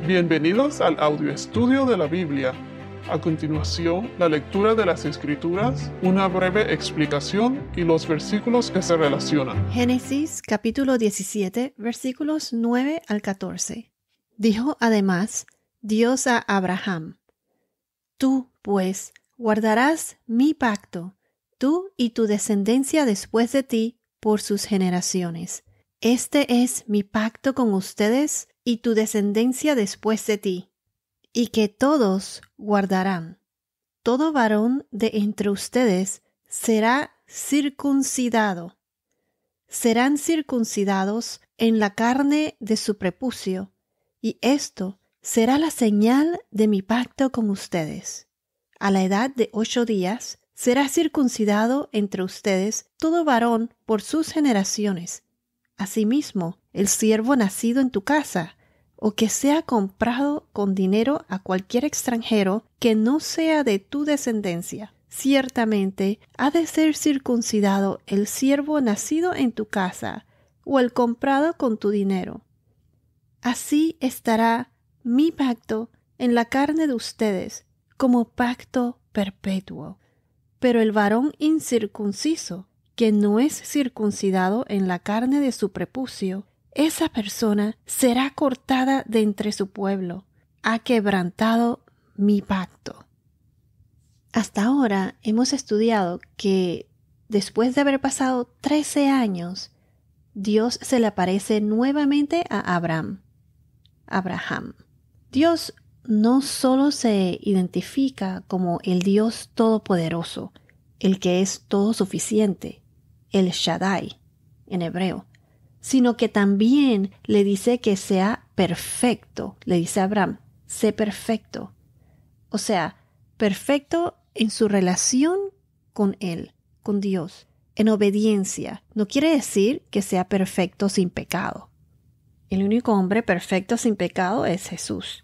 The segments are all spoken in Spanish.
Bienvenidos al audio estudio de la Biblia. A continuación, la lectura de las Escrituras, una breve explicación y los versículos que se relacionan. Génesis capítulo 17, versículos 9 al 14. Dijo además Dios a Abraham: Tú, pues, guardarás mi pacto, tú y tu descendencia después de ti, por sus generaciones. Este es mi pacto con ustedes y tu descendencia después de ti, y que todos guardarán. Todo varón de entre ustedes será circuncidado. Serán circuncidados en la carne de su prepucio, y esto será la señal de mi pacto con ustedes. A la edad de 8 días será circuncidado entre ustedes todo varón por sus generaciones. Asimismo, el siervo nacido en tu casa, o que sea comprado con dinero a cualquier extranjero que no sea de tu descendencia. Ciertamente ha de ser circuncidado el siervo nacido en tu casa, o el comprado con tu dinero. Así estará mi pacto en la carne de ustedes, como pacto perpetuo. Pero el varón incircunciso, que no es circuncidado en la carne de su prepucio, esa persona será cortada de entre su pueblo. Ha quebrantado mi pacto. Hasta ahora hemos estudiado que después de haber pasado 13 años, Dios se le aparece nuevamente a Abraham. Dios no solo se identifica como el Dios todopoderoso, el que es todo suficiente, el Shaddai en hebreo, sino que también le dice que sea perfecto. Le dice a Abraham: sé perfecto. O sea, perfecto en su relación con él, con Dios, en obediencia. No quiere decir que sea perfecto sin pecado. El único hombre perfecto sin pecado es Jesús.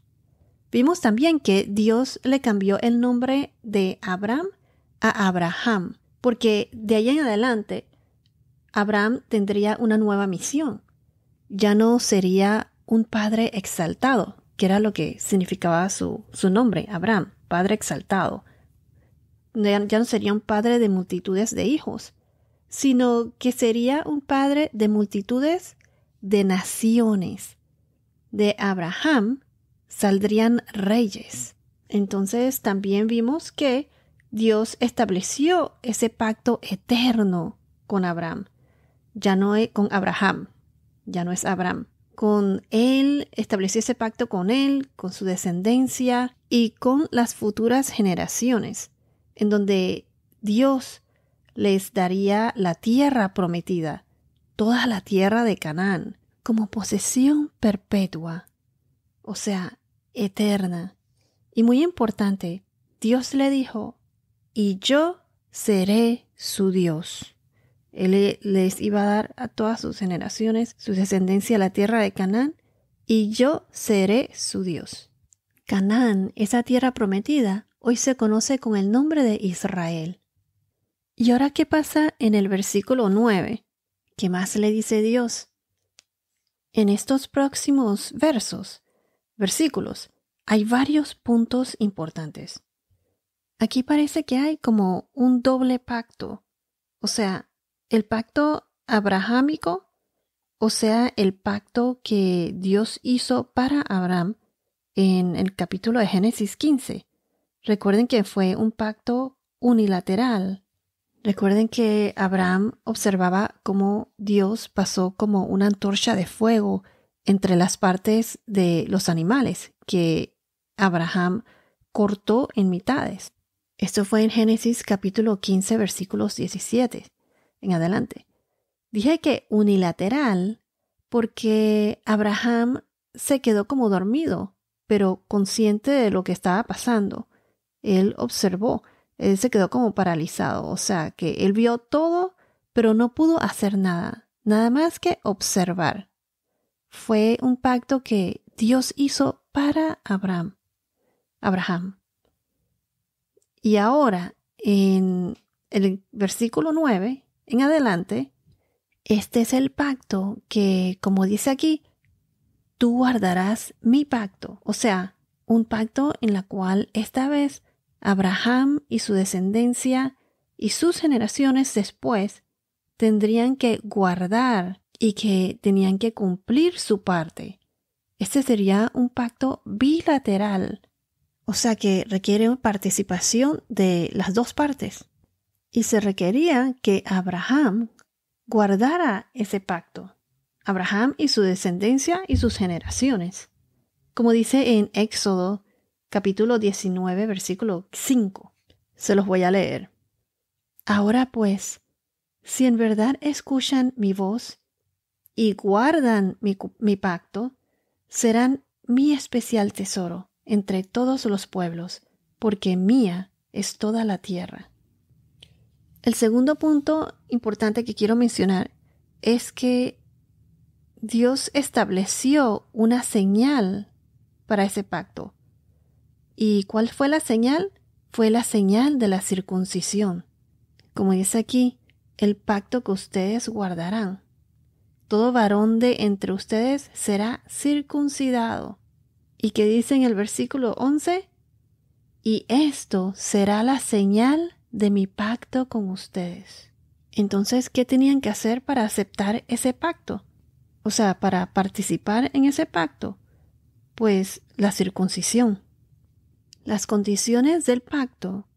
Vimos también que Dios le cambió el nombre de Abraham a Abraham, porque de allá en adelante Abraham tendría una nueva misión. Ya no sería un padre exaltado, que era lo que significaba su nombre, Abraham, padre exaltado. Ya no sería un padre de multitudes de hijos, sino que sería un padre de multitudes de naciones. De Abraham saldrían reyes. Entonces también vimos que Dios estableció ese pacto eterno con Abraham. Ya no es con Abraham, ya no es Abraham. Con él, estableció ese pacto con él, con su descendencia y con las futuras generaciones, en donde Dios les daría la tierra prometida, toda la tierra de Canaán, como posesión perpetua, o sea, eterna. Y muy importante, Dios le dijo: y yo seré su Dios. Él les iba a dar a todas sus generaciones, su descendencia, la tierra de Canaán, y yo seré su Dios. Canaán, esa tierra prometida, hoy se conoce con el nombre de Israel. ¿Y ahora qué pasa en el versículo 9? ¿Qué más le dice Dios? En estos próximos versículos, hay varios puntos importantes. Aquí parece que hay como un doble pacto, o sea, el pacto abrahámico, o sea, el pacto que Dios hizo para Abraham en el capítulo de Génesis 15. Recuerden que fue un pacto unilateral. Recuerden que Abraham observaba cómo Dios pasó como una antorcha de fuego entre las partes de los animales que Abraham cortó en mitades. Esto fue en Génesis capítulo 15, versículos 17 en adelante. Dije que unilateral porque Abraham se quedó como dormido, pero consciente de lo que estaba pasando. Él observó, él se quedó como paralizado, o sea que él vio todo, pero no pudo hacer nada, nada más que observar. Fue un pacto que Dios hizo para Abraham. Y ahora, en el versículo 9 en adelante, este es el pacto que, como dice aquí, tú guardarás mi pacto. O sea, un pacto en la cual esta vez Abraham y su descendencia y sus generaciones después tendrían que guardar y que tenían que cumplir su parte. Este sería un pacto bilateral, o sea que requiere participación de las dos partes. Y se requería que Abraham guardara ese pacto. Abraham y su descendencia y sus generaciones. Como dice en Éxodo capítulo 19, versículo 5. Se los voy a leer. Ahora pues, si en verdad escuchan mi voz y guardan mi pacto, serán mi especial tesoro entre todos los pueblos, porque mía es toda la tierra. El segundo punto importante que quiero mencionar es que Dios estableció una señal para ese pacto. ¿Y cuál fue la señal? Fue la señal de la circuncisión. Como dice aquí, el pacto que ustedes guardarán. Todo varón de entre ustedes será circuncidado. ¿Y qué dice en el versículo 11? Y esto será la señal de mi pacto con ustedes. Entonces, ¿qué tenían que hacer para aceptar ese pacto? O sea, para participar en ese pacto. Pues la circuncisión. Las condiciones del pacto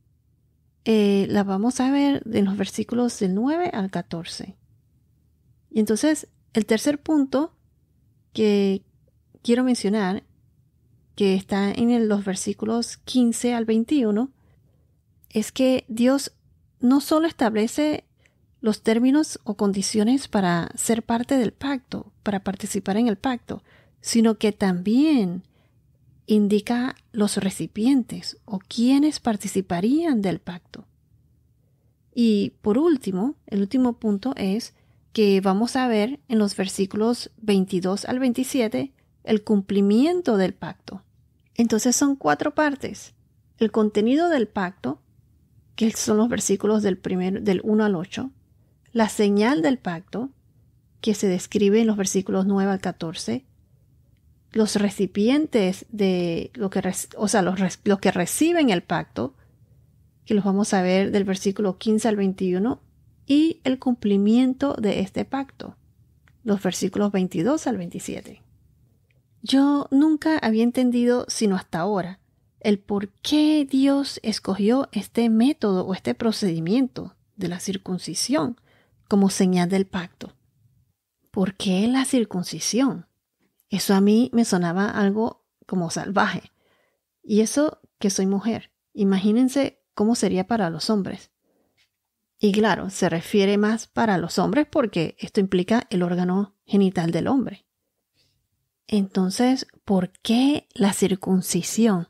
las vamos a ver en los versículos del 9 al 14. Y entonces, el tercer punto que quiero mencionar, que está en los versículos 15 al 21, es que Dios no solo establece los términos o condiciones para ser parte del pacto, para participar en el pacto, sino que también indica los recipientes o quienes participarían del pacto. Y por último, el último punto es que vamos a ver en los versículos 22 al 27 el cumplimiento del pacto. Entonces son 4 partes. El contenido del pacto, que son los versículos del 1 al 8, la señal del pacto, que se describe en los versículos 9 al 14, los recipientes de lo que reciben el pacto, que los vamos a ver del versículo 15 al 21, y el cumplimiento de este pacto, los versículos 22 al 27. Yo nunca había entendido, sino hasta ahora, el por qué Dios escogió este método o este procedimiento de la circuncisión como señal del pacto. ¿Por qué la circuncisión? Eso a mí me sonaba algo como salvaje. Y eso que soy mujer. Imagínense cómo sería para los hombres. Y claro, se refiere más para los hombres porque esto implica el órgano genital del hombre. Entonces, ¿por qué la circuncisión?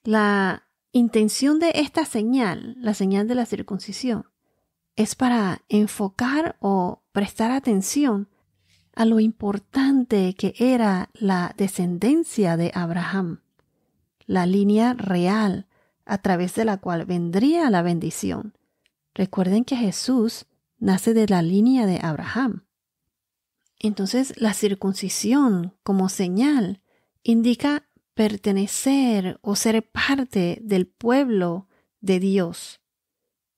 La intención de esta señal, la señal de la circuncisión, es para enfocar o prestar atención a lo importante que era la descendencia de Abraham, la línea real a través de la cual vendría la bendición. Recuerden que Jesús nace de la línea de Abraham. Entonces, la circuncisión como señal indica pertenecer o ser parte del pueblo de Dios.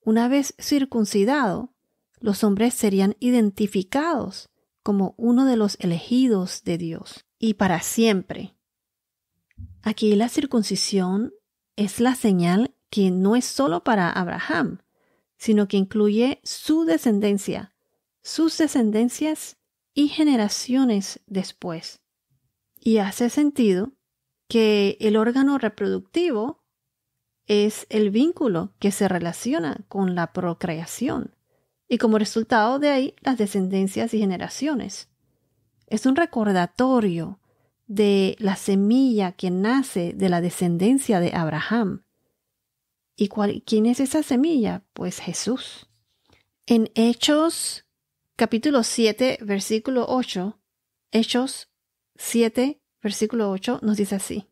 Una vez circuncidado, los hombres serían identificados como uno de los elegidos de Dios y para siempre. Aquí la circuncisión es la señal que no es solo para Abraham, sino que incluye su descendencia, sus descendencias y generaciones después. Y hace sentido que el órgano reproductivo es el vínculo que se relaciona con la procreación y como resultado de ahí las descendencias y generaciones. Es un recordatorio de la semilla que nace de la descendencia de Abraham. ¿Y quién es esa semilla? Pues Jesús. En Hechos capítulo 7, versículo 8, Hechos 7, versículo 8 nos dice así: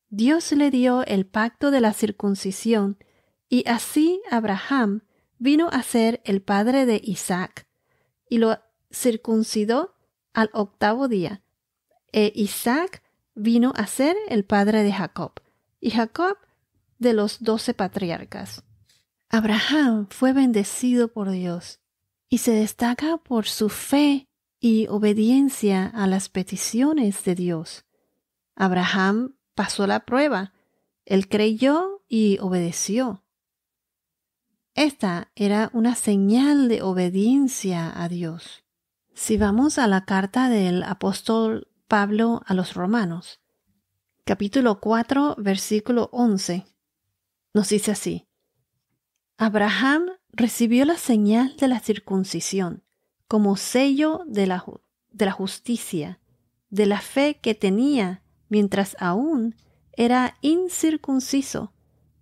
Dios le dio el pacto de la circuncisión y así Abraham vino a ser el padre de Isaac y lo circuncidó al 8º día, Isaac vino a ser el padre de Jacob, y Jacob de los 12 patriarcas. Abraham fue bendecido por Dios y se destaca por su fe y obediencia a las peticiones de Dios. Abraham pasó la prueba, él creyó y obedeció. Esta era una señal de obediencia a Dios. Si vamos a la carta del apóstol Pablo a los Romanos, capítulo 4, versículo 11, nos dice así: Abraham recibió la señal de la circuncisión como sello de la justicia, de la fe que tenía mientras aún era incircunciso,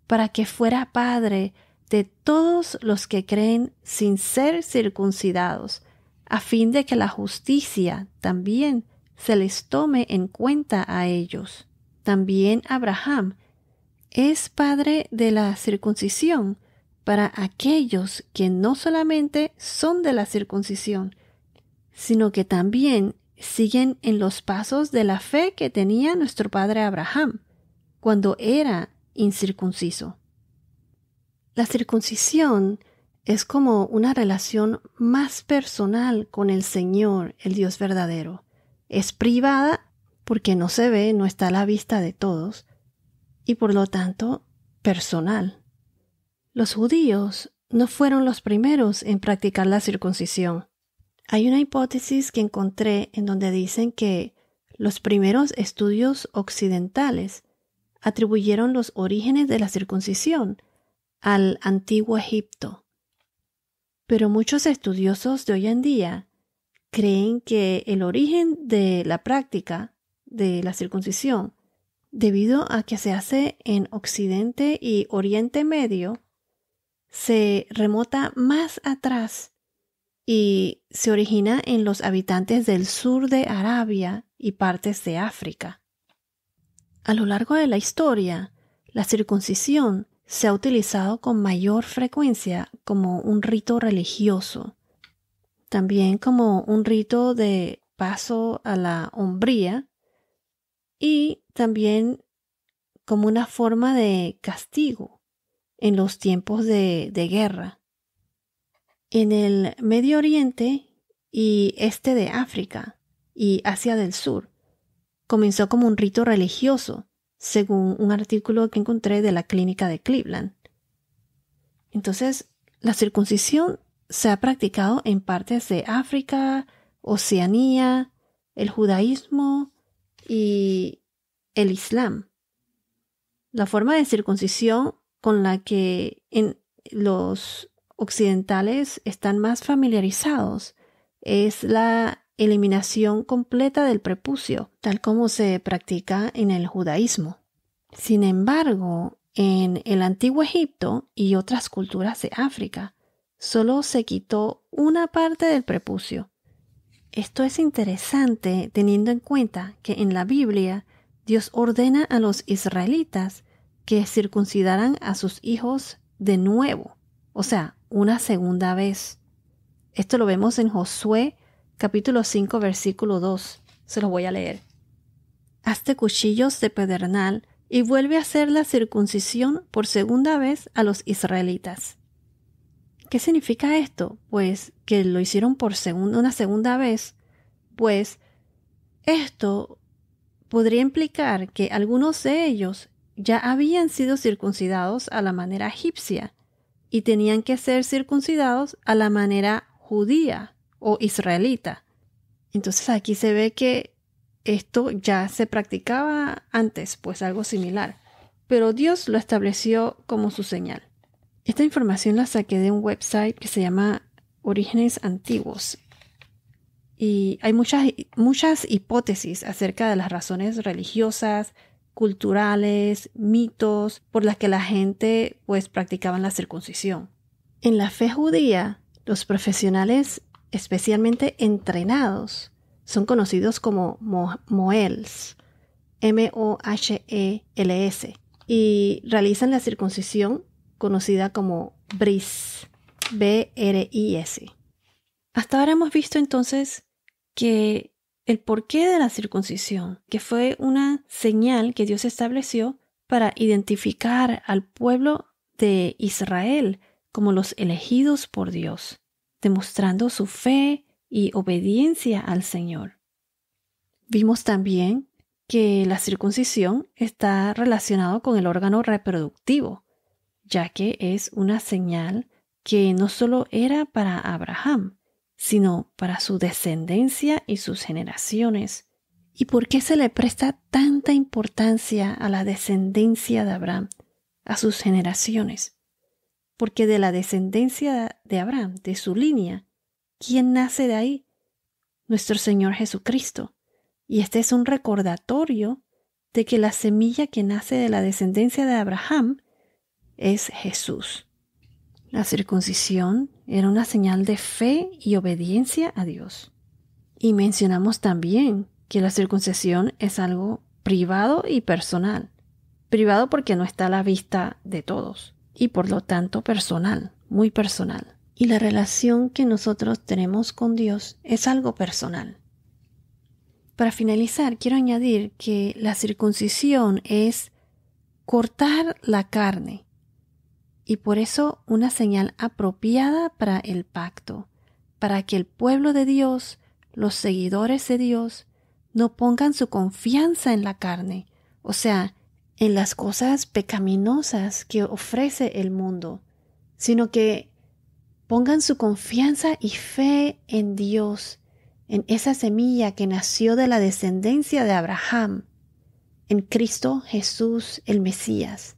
para que fuera padre de todos los que creen sin ser circuncidados, a fin de que la justicia también se les tome en cuenta a ellos. También Abraham es padre de la circuncisión para aquellos que no solamente son de la circuncisión, sino que también siguen en los pasos de la fe que tenía nuestro padre Abraham cuando era incircunciso. La circuncisión es como una relación más personal con el Señor, el Dios verdadero. Es privada porque no se ve, no está a la vista de todos, y por lo tanto personal. Los judíos no fueron los primeros en practicar la circuncisión. Hay una hipótesis que encontré en donde dicen que los primeros estudios occidentales atribuyeron los orígenes de la circuncisión al antiguo Egipto. Pero muchos estudiosos de hoy en día creen que el origen de la práctica de la circuncisión, debido a que se hace en Occidente y Oriente Medio, se remota más atrás y se origina en los habitantes del sur de Arabia y partes de África. A lo largo de la historia, la circuncisión se ha utilizado con mayor frecuencia como un rito religioso, también como un rito de paso a la hombría y también como una forma de castigo en los tiempos de guerra. En el Medio Oriente y este de África y Asia del Sur, comenzó como un rito religioso, según un artículo que encontré de la clínica de Cleveland. Entonces, la circuncisión se ha practicado en partes de África, Oceanía, el judaísmo y el Islam. La forma de circuncisión con la que los occidentales están más familiarizados es la eliminación completa del prepucio, tal como se practica en el judaísmo. Sin embargo, en el antiguo Egipto y otras culturas de África, solo se quitó una parte del prepucio. Esto es interesante teniendo en cuenta que en la Biblia Dios ordena a los israelitas que circuncidaran a sus hijos de nuevo, o sea, una segunda vez. Esto lo vemos en Josué capítulo 5, versículo 2. Se los voy a leer. Hazte cuchillos de pedernal y vuelve a hacer la circuncisión por segunda vez a los israelitas. ¿Qué significa esto? Pues que lo hicieron por una segunda vez. Pues esto podría implicar que algunos de ellos ya habían sido circuncidados a la manera egipcia y tenían que ser circuncidados a la manera judía o israelita. Entonces aquí se ve que esto ya se practicaba antes, pues algo similar, pero Dios lo estableció como su señal. Esta información la saqué de un website que se llama Orígenes Antiguos y hay muchas hipótesis acerca de las razones religiosas, culturales, mitos por las que la gente pues practicaban la circuncisión. En la fe judía, los profesionales especialmente entrenados son conocidos como moels, M-O-H-E-L-S, y realizan la circuncisión conocida como bris, B-R-I-S. Hasta ahora hemos visto entonces que el porqué de la circuncisión, que fue una señal que Dios estableció para identificar al pueblo de Israel como los elegidos por Dios, demostrando su fe y obediencia al Señor. Vimos también que la circuncisión está relacionado con el órgano reproductivo, ya que es una señal que no solo era para Abraham, sino para su descendencia y sus generaciones. ¿Y por qué se le presta tanta importancia a la descendencia de Abraham, a sus generaciones? Porque de la descendencia de Abraham, de su línea, ¿quién nace de ahí? Nuestro Señor Jesucristo. Y este es un recordatorio de que la semilla que nace de la descendencia de Abraham es Jesús. La circuncisión era una señal de fe y obediencia a Dios. Y mencionamos también que la circuncisión es algo privado y personal. Privado porque no está a la vista de todos y por lo tanto personal, muy personal. Y la relación que nosotros tenemos con Dios es algo personal. Para finalizar, quiero añadir que la circuncisión es cortar la carne y por eso una señal apropiada para el pacto, para que el pueblo de Dios, los seguidores de Dios, no pongan su confianza en la carne, o sea, en las cosas pecaminosas que ofrece el mundo, sino que pongan su confianza y fe en Dios, en esa semilla que nació de la descendencia de Abraham, en Cristo Jesús el Mesías.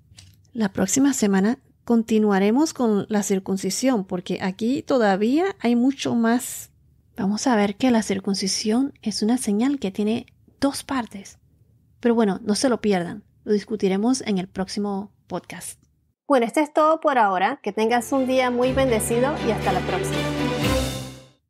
La próxima semana continuaremos con la circuncisión porque aquí todavía hay mucho más. Vamos a ver que la circuncisión es una señal que tiene 2 partes. Pero bueno, no se lo pierdan. Lo discutiremos en el próximo podcast. Bueno, esto es todo por ahora. Que tengas un día muy bendecido y hasta la próxima.